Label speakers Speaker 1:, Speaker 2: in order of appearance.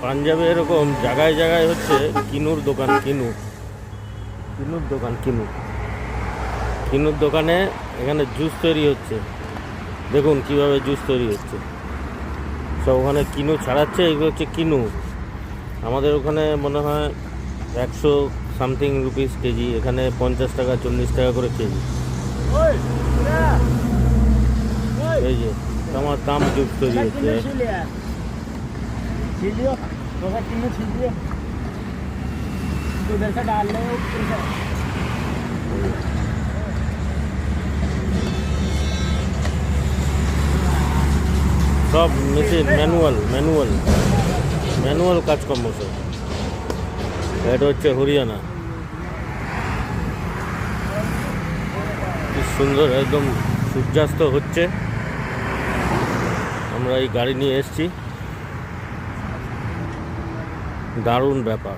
Speaker 1: পাঞ্জাবে এরকম জায়গায় জায়গায় হচ্ছে কিনুর দোকান। কিনুর দোকানে এখানে জুস তৈরি হচ্ছে। দেখুন কিভাবে জুস তৈরি হচ্ছে। সব ওখানে কিনু ছাড়াচ্ছে। এগুলো হচ্ছে কিনু। আমাদের ওখানে মনে হয় 100 সামথিং রুপিস কেজি, এখানে 50 টাকা 40 টাকা করে কেজি। এই যে আমার দাম জুস তৈরি হচ্ছে। সব মেশিন, ম্যানুয়াল কাজকর্ম সব। এটা হচ্ছে হরিয়ানা। কি সুন্দর, একদম সূর্যাস্ত হচ্ছে। আমরা এই গাড়ি নিয়ে এসেছি। দারুণ ব্যাপার।